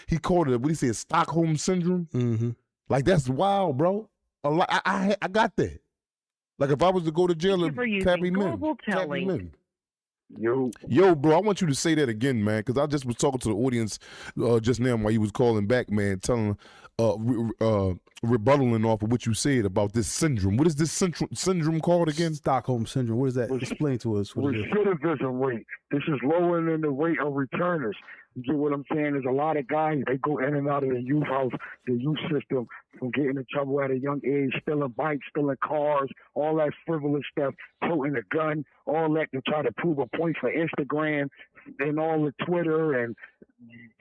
he called it, what he said, Stockholm syndrome. Mm-hmm. Like, that's wild, bro. I got that. Like, if I was to go to jail and carry men. Yo, bro, I want you to say that again, man, because I just was talking to the audience just now while you was calling back, man, telling, rebuttaling off of what you said about this syndrome. What is this syndrome called again? Stockholm syndrome. What is that? Explain to us. Recidivism rate. This is lower than the rate of returners. You get what I'm saying? There's a lot of guys, they go in and out of the youth house, the youth system, from getting in trouble at a young age, stealing bikes, stealing cars, all that frivolous stuff, toting a gun, all that to try to prove a point for Instagram and all the Twitter and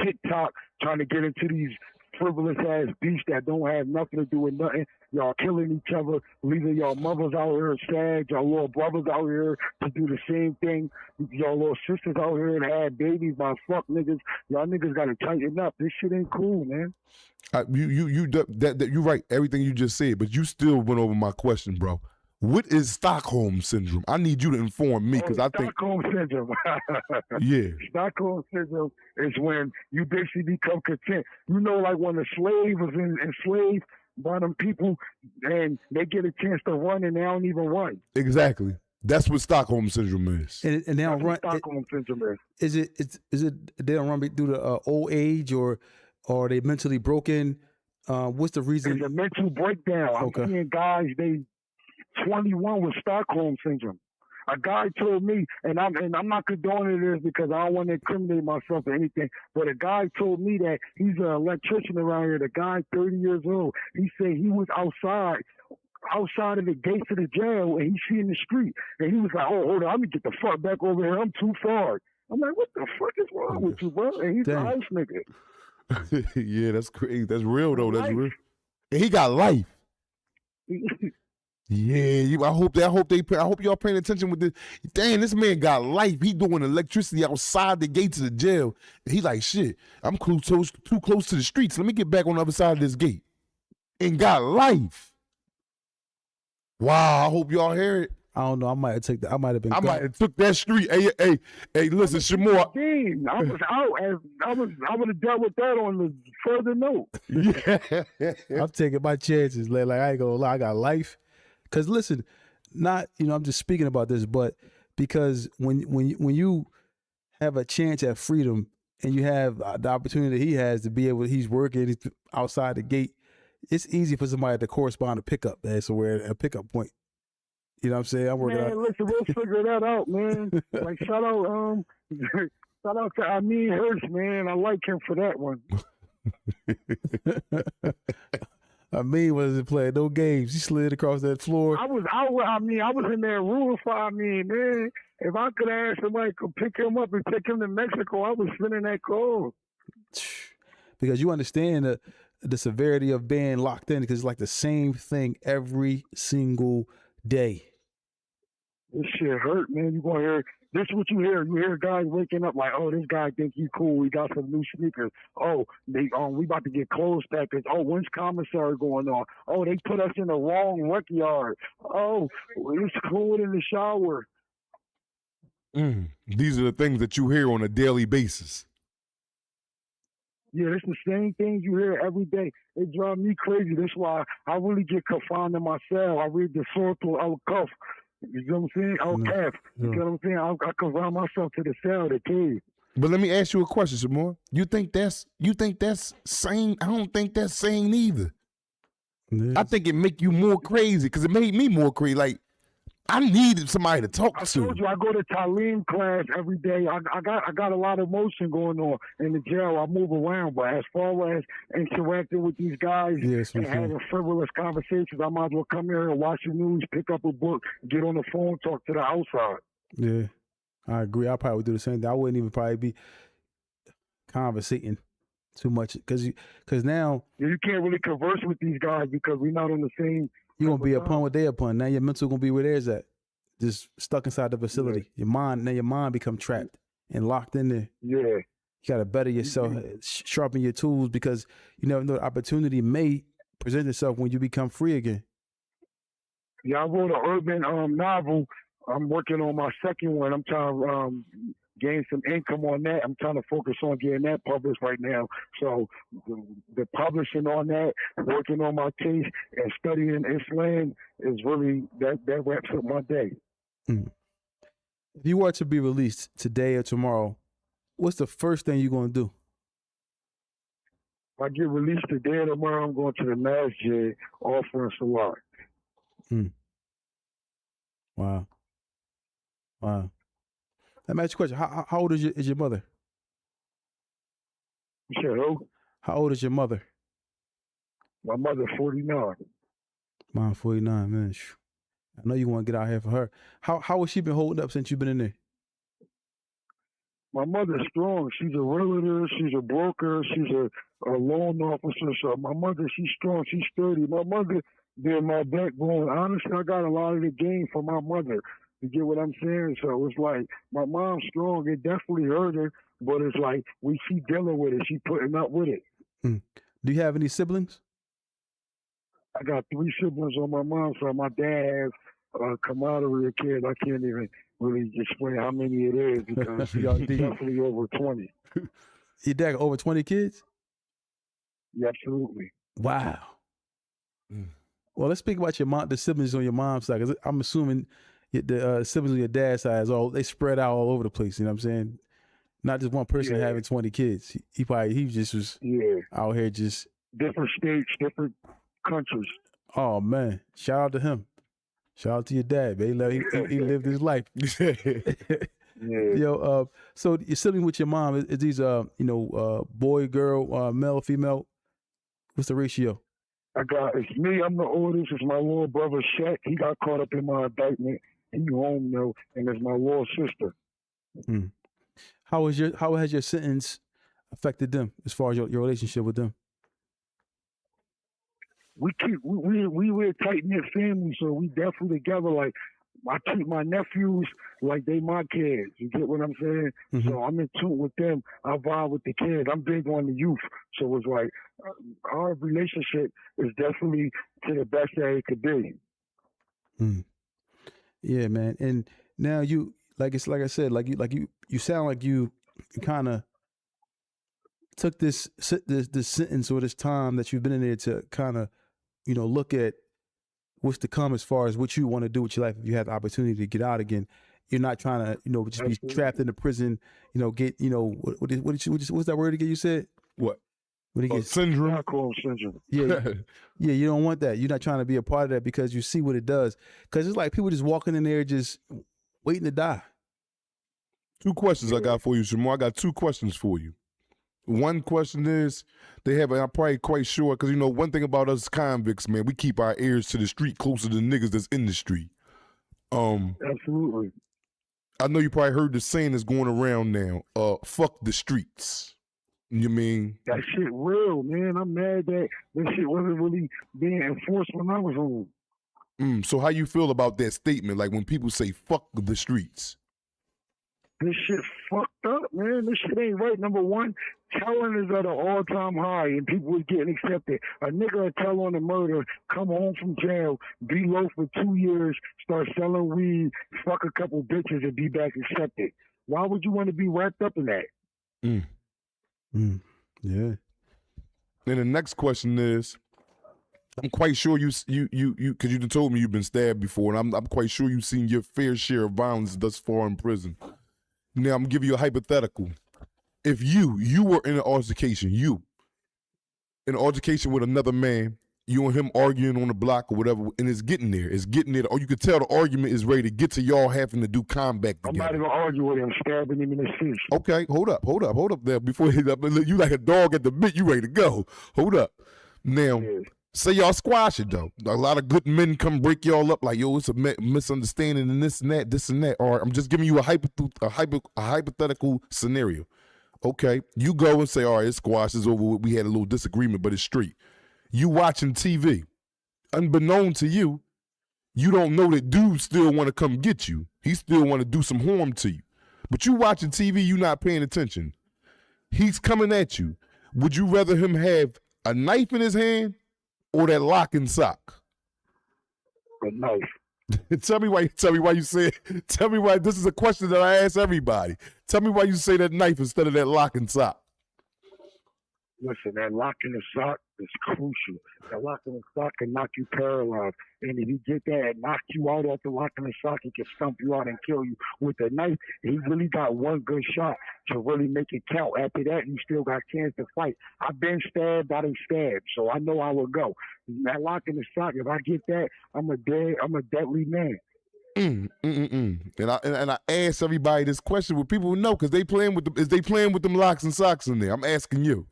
TikTok, trying to get into these frivolous ass beasts that don't have nothing to do with nothing. Y'all killing each other, leaving y'all mothers out here sad, y'all little brothers out here to do the same thing, y'all little sisters out here to have babies by fuck niggas. Y'all niggas gotta tighten up. This shit ain't cool, man. You're right, everything you just said, but you still went over my question, bro. What is Stockholm syndrome? I need you to inform me, because I think Stockholm syndrome. Yeah. Stockholm syndrome is when you basically become content. You know, like when a slave was enslaved by them people and they get a chance to run and they don't even run. Exactly. That's what Stockholm syndrome is. And they don't run. Stockholm syndrome is it they don't run due to old age or are they mentally broken? What's the reason? It's a mental breakdown. Okay. I'm seeing guys, they 21 with Stockholm syndrome. A guy told me, and I'm not condoning this because I don't want to incriminate myself or anything, but a guy told me that he's an electrician around here. The guy, 30 years old. He said he was outside of the gates of the jail, and he's seeing the street, and he was like, "Oh, hold on, let me get the fuck back over here. I'm too far." I'm like, "What the fuck is wrong with you, bro?" And he's a house nigga. Yeah, that's crazy. That's real though. That's real. And he got life. Yeah, I hope y'all paying attention with this. Damn, this man got life. He doing electricity outside the gates of the jail. And he like, shit, I'm too close to the streets. Let me get back on the other side of this gate. And got life. Wow, I hope y'all hear it. I don't know. I might have took that street. Hey, listen, Shamor. I was out. I would have dealt with that on the further note. Yeah. I'm taking my chances. Like I ain't gonna lie, I got life. Cause listen, I'm just speaking about this, but because when you have a chance at freedom and you have the opportunity that he has to be able, he's working outside the gate, it's easy for somebody to correspond to pickup. That's where a pickup point. You know what I'm saying? I'm working out. Listen, we'll figure that out, man. Like shout out to Ameen Hurst, man. I like him for that one. Ameen wasn't playing no games. He slid across that floor. I was out with Ameen. I was in there rooting for Ameen, man. If I could ask somebody to pick him up and take him to Mexico, I was spinning that cold. Because you understand the severity of being locked in, because it's like the same thing every single day. This shit hurt, man. You gonna hear this is what you hear. You hear guys waking up like, oh, this guy think he cool. He got some new sneakers. Oh, we about to get clothes packers. Oh, when's commissary going on? Oh, they put us in the wrong rec yard. Oh, it's cold in the shower. These are the things that you hear on a daily basis. Yeah, it's the same things you hear every day. It drives me crazy. That's why I really get confined in my cell. I read the Suratul Al-Kahf. You know what I'm saying? Al-Kahf. You know what I'm saying? I confine myself to the cell, the cave. But let me ask you a question, Shamor. You think that's sane? I don't think that's sane either. I think it make you more crazy, because it made me more crazy. Like, I needed somebody to talk to. I told you I go to Talim class every day. I got a lot of motion going on in the jail. I move around, but as far as interacting with these guys and having frivolous conversations, I might as well come here and watch the news, pick up a book, get on the phone, talk to the outside. Yeah, I agree. I probably would do the same thing. I wouldn't even probably be conversating too much because now you can't really converse with these guys because we're not on the same. You're gonna be upon what they upon. Now your mental gonna be where theirs at. Just stuck inside the facility. Yeah. Your mind become trapped and locked in there. Yeah. You gotta better yourself, sharpen your tools, because you never know, the opportunity may present itself when you become free again. Yeah, I wrote an urban novel. I'm working on my second one. I'm trying to gain some income on that. I'm trying to focus on getting that published right now. So the publishing on that, working on my case, and studying Islam is really, that wraps up my day. If you were to be released today or tomorrow, what's the first thing you're going to do? If I get released today or tomorrow, I'm going to the masjid offering salat. Wow. Let me ask you a question. How old is your mother? You said who? How old is your mother? My mother's 49. Mom, 49, man. I know you want to get out here for her. How has she been holding up since you've been in there? My mother's strong. She's a realtor. She's a broker. She's a loan officer. So my mother, she's strong. She's sturdy. My mother been my backbone. Honestly, I got a lot of the game from my mother. You get what I'm saying? So it's like my mom's strong. It definitely hurt her, but it's like she dealing with it. She putting up with it. Do you have any siblings? I got 3 siblings on my mom's side. My dad has a camaraderie of kids. I can't even really explain how many it is because he's definitely over 20. Your dad got over 20 kids? Yeah, absolutely. Wow. Well, let's speak about the siblings on your mom's side, because I'm assuming the siblings on your dad's side they spread out all over the place. You know what I'm saying? Not just one person having 20 kids. He just was out here just different states, different countries. Oh man! Shout out to him. Shout out to your dad, man. He lived his life. Yo, so you're sitting with your mom. Is these boy, girl, male, female? What's the ratio? It's me. I'm the oldest. It's my little brother Shaq. He got caught up in my indictment. He home though, and there's my little sister. How has your sentence affected them as far as your relationship with them? We're a tight knit family, so we definitely together. Like I treat my nephews like they my kids. You get what I'm saying? So I'm in tune with them. I vibe with the kids. I'm big on the youth, so it's like our relationship is definitely to the best that it could be. Yeah, man. And now you like I said, you sound like you kind of took this sentence or this time that you've been in there to kind of look at what's to come as far as what you want to do with your life if you have the opportunity to get out again. You're not trying to, just be trapped in the prison, what's that word again you said? What? Syndrome. Stockholm syndrome. Yeah, you don't want that. You're not trying to be a part of that because you see what it does. Because it's like people just walking in there just waiting to die. 2 questions I got for you, Shamar. I got 2 questions for you. One question is, I'm probably quite sure, because one thing about us convicts, man, we keep our ears to the street closer to the niggas that's in the street. Absolutely. I know you probably heard the saying that's going around now, fuck the streets. You mean? That shit real, man. I'm mad that shit wasn't really being enforced when I was home. So how you feel about that statement, like when people say fuck the streets? This shit fucked up, man. This shit ain't right. Number one, telling is at an all-time high, and people was getting accepted. A nigga will tell on a murder, come home from jail, be low for 2 years, start selling weed, fuck a couple bitches, and be back accepted. Why would you want to be wrapped up in that? Yeah. And the next question is, I'm quite sure you because you told me you've been stabbed before, and I'm quite sure you've seen your fair share of violence thus far in prison. Now, I'm going to give you a hypothetical. If you were in an altercation, with another man, you and him arguing on the block or whatever, and it's getting there, or you could tell the argument is ready to get to y'all having to do combat together. I'm not even arguing with him, stabbing him in the face. Okay, hold up there. Before you like a dog at the bit, you ready to go. Hold up. Now, say y'all squash it, though. A lot of good men come break y'all up like, yo, it's a misunderstanding and this and that. All right, I'm just giving you a hypothetical scenario. Okay, you go and say, all right, it's squash, it's over. We had a little disagreement, but it's straight. You watching TV. Unbeknown to you, you don't know that dude still want to come get you. He still want to do some harm to you. But you watching TV, you not paying attention. He's coming at you. Would you rather him have a knife in his hand or that lock and sock? A knife. Tell me why you say it. Tell me why. This is a question that I ask everybody. Tell me why you say that knife instead of that lock and sock. Listen, that lock in the sock is crucial. That lock in the sock can knock you paralyzed. And if you get that, it knocks you out off the lock in the sock, it can stump you out and kill you. With the knife, he really got one good shot to really make it count. After that, you still got a chance to fight. I've been stabbed, I done stabbed, so I know I will go. That lock in the sock, if I get that, I'm a deadly man. And I ask everybody this question with people who know, because they playing with them locks and socks in there. I'm asking you.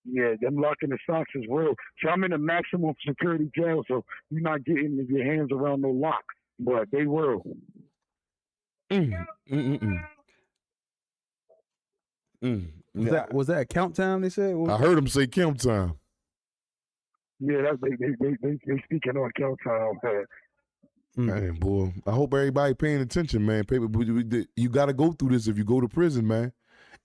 Yeah, them locking the socks is real. So I'm in a maximum security jail, so you're not getting your hands around no lock, but they real. Was that count time? They said. I heard them say count time. Yeah, they speaking on count time. Man, boy, I hope everybody paying attention, man. You got to go through this if you go to prison, man.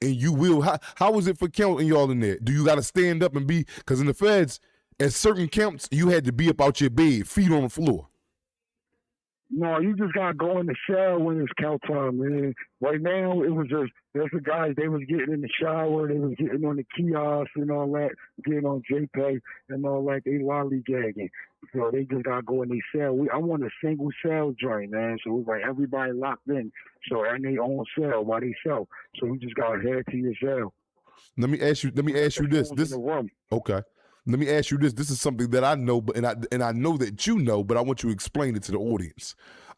And you will. How was it for counting y'all in there? Do you got to stand up and be? Because in the feds, at certain counts, you had to be up out your bed, feet on the floor. No, you just got to go in the shower when it's count time, man. Right now, it was just, there's the guys, they was getting in the shower, they was getting on the kiosk and all that, getting on JPay and all that, they lollygagging. So they just got to go in their cell. I want a single cell joint, man. So it's like everybody locked in. So in their own cell by themselves. So we just got to head to your cell. Let me ask you this. Okay. Let me ask you this. This is something that I know, and I know that you know, but I want you to explain it to the audience.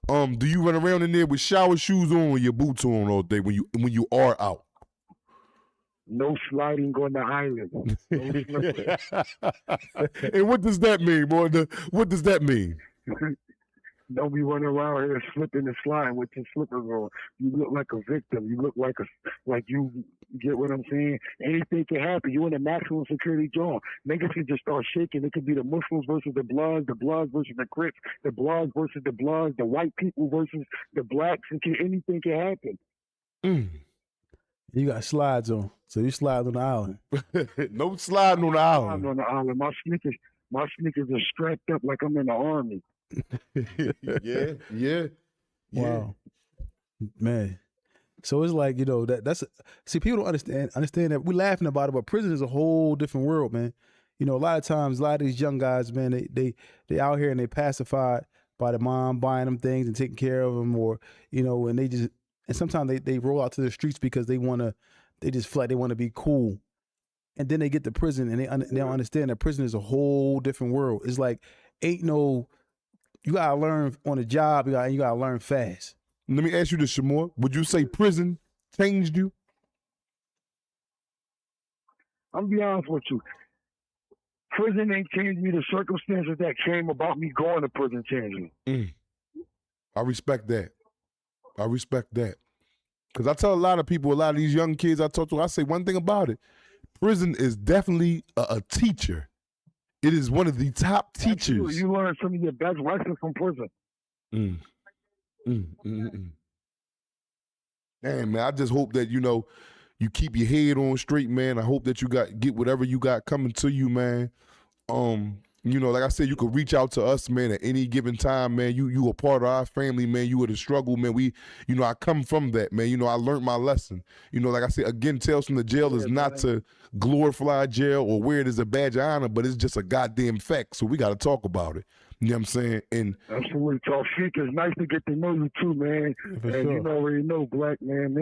Do you run around in there with shower shoes on or your boots on all day when you are out? No sliding on the island. And what does that mean, boy? What does that mean? Don't be running around here slipping and sliding with your slippers on. You look like a victim. You look like you get what I'm saying? Anything can happen. You in a maximum security zone. Niggas can just start shaking. It could be the Muslims versus the Bloods versus the Crips, the Bloods versus the Bloods, the white people versus the blacks. Anything can happen. You got slides on, so you slide on the island. No sliding on the island. On the island. My sneakers are strapped up like I'm in the army. Yeah. Wow, man. So it's like, that's see, people don't understand that. We're laughing about it, but prison is a whole different world, man. A lot of times, a lot of these young guys, man, they out here and they pacified by the mom buying them things and taking care of them, or and sometimes they roll out to the streets because they just feel like they want to be cool. And then they get to prison and they don't understand that prison is a whole different world. It's like, you gotta learn on the job, you gotta learn fast. Let me ask you this, Shamor. Would you say prison changed you? I'm gonna be honest with you. Prison ain't changed me. The circumstances that came about me going to prison changed me. I respect that. Because I tell a lot of people, a lot of these young kids I talk to, I say one thing about it. Prison is definitely a teacher. It is one of the top teachers. You learn some of your best lessons from prison. Damn, man, I just hope that, you keep your head on straight, man. I hope that you get whatever you got coming to you, man. Like I said, you could reach out to us, man, at any given time, man. You a part of our family, man. You were the struggle, man. I come from that, man. I learned my lesson. Like I said, again, Tales from the Jail is not to glorify jail or wear it as a badge of honor, but it's just a goddamn fact. So we got to talk about it. You know what I'm saying? And absolutely, Tawfiq. It's nice to get to know you too, man. And sure. You already know, Black man,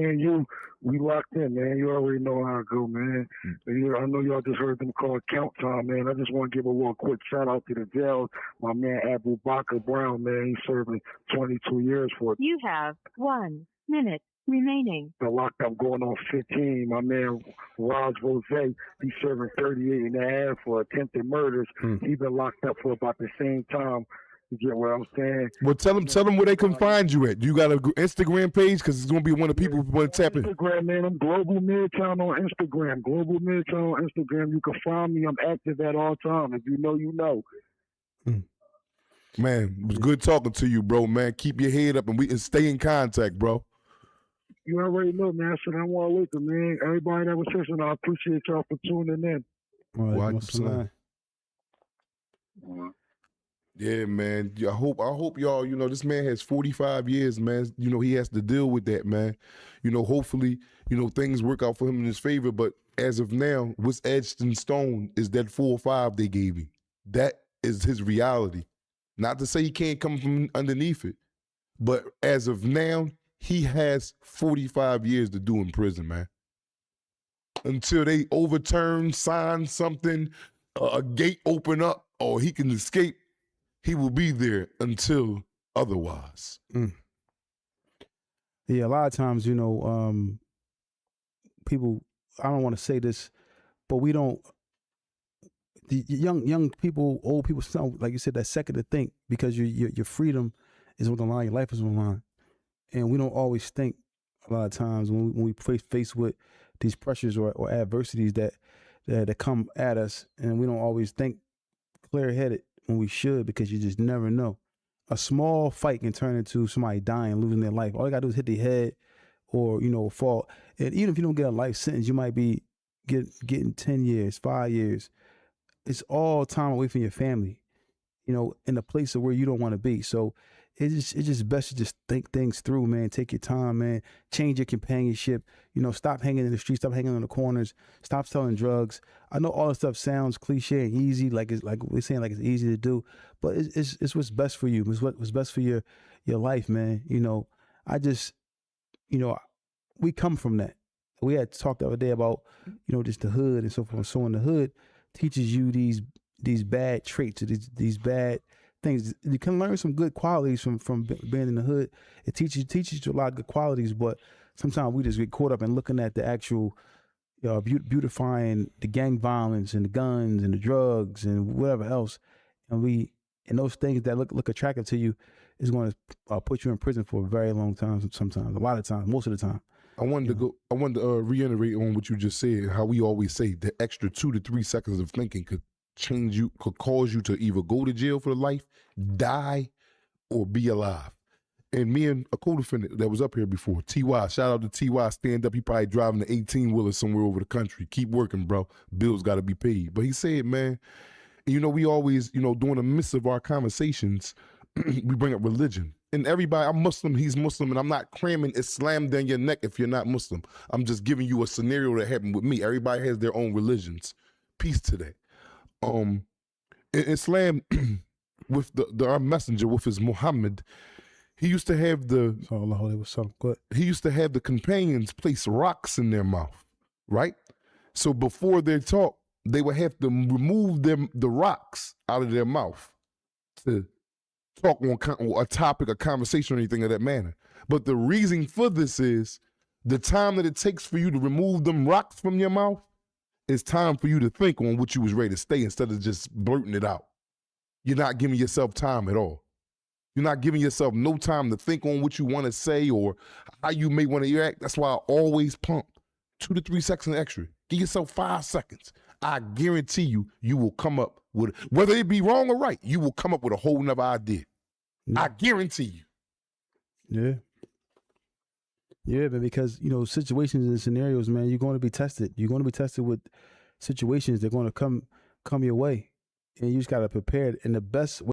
we locked in, man. You already know how I go, man. I know y'all just heard them call count time, man. I just want to give a little quick shout out to the jail. My man Abu Bakr Brown, man, he's serving 22 years for it. You have 1 minute remaining. The locked up going on 15. My man Raj Rose, he's serving 38 and a half for attempted murders. He's been locked up for about the same time. You get what I'm saying? Well, tell them where they can find you at. You got an Instagram page? Because it's going to be one of the people who want to tap in. Instagram, man. I'm Global Midtown on Instagram. Global Midtown on Instagram. You can find me. I'm active at all times. If you know, you know. Man, it was good talking to you, bro, man. Keep your head up and we can stay in contact, bro. You already know, man. Assalamu alaikum, man. Everybody that was listening, I appreciate y'all for tuning in. Well, Yeah, man. I hope y'all, this man has 45 years, man. He has to deal with that, man. Hopefully, things work out for him in his favor. But as of now, what's etched in stone is that 4 or 5 they gave him. That is his reality. Not to say he can't come from underneath it, but as of now, he has 45 years to do in prison, man. Until they overturn, sign something, a gate open up, or he can escape. He will be there until otherwise. Yeah, a lot of times, people, I don't want to say this, but we don't, the young people, old people, like you said, that second to think, because your freedom is on the line, your life is on the line. And we don't always think a lot of times when we face with these pressures or adversities that come at us, and we don't always think clear-headed when we should, because you just never know. A small fight can turn into somebody dying, losing their life. All you gotta do is hit their head or, fall. And even if you don't get a life sentence, you might be getting 10 years, 5 years. It's all time away from your family, in a place of where you don't want to be. So it's just best to just think things through, man. Take your time, man. Change your companionship. Stop hanging in the streets. Stop hanging on the corners. Stop selling drugs. I know all this stuff sounds cliche and easy, like we're saying, like it's easy to do, but it's what's best for you. It's what's best for your life, man. I just, we come from that. We had talked the other day about, just the hood and so forth. So in the hood teaches you these bad traits, these bad things. You can learn some good qualities from being in the hood. It teaches you a lot of good qualities, but sometimes we just get caught up in looking at the actual, beautifying the gang violence and the guns and the drugs and whatever else, and those things that look attractive to you is going to put you in prison for a very long time. Sometimes, a lot of times, most of the time. I wanted to reiterate on what you just said. How we always say the extra 2 to 3 seconds of thinking could change you, could cause you to either go to jail for life, die, or be alive. And me and a co-defendant that was up here before, T.Y., shout out to T.Y., stand up. He probably driving the 18-wheeler somewhere over the country. Keep working, bro. Bills got to be paid. But he said, man, we always, during the midst of our conversations, we bring up religion. And everybody, I'm Muslim, he's Muslim, and I'm not cramming Islam down your neck if you're not Muslim. I'm just giving you a scenario that happened with me. Everybody has their own religions. Peace to that. In Islam, with our messenger, with his Muhammad, he used to have the companions place rocks in their mouth, right? So before they talk, they would have to remove the rocks out of their mouth to talk on a topic, a conversation, or anything of that manner. But the reason for this is the time that it takes for you to remove them rocks from your mouth, it's time for you to think on what you was ready to say instead of just blurting it out. You're not giving yourself time at all. You're not giving yourself no time to think on what you want to say or how you may want to react. That's why I always pump 2 to 3 seconds extra. Give yourself 5 seconds. I guarantee you will come up with, whether it be wrong or right, you will come up with a whole nother idea. Yeah. I guarantee you. Yeah, but because, situations and scenarios, man, you're going to be tested. You're going to be tested with situations that are going to come your way. And you just got to prepare. And the best way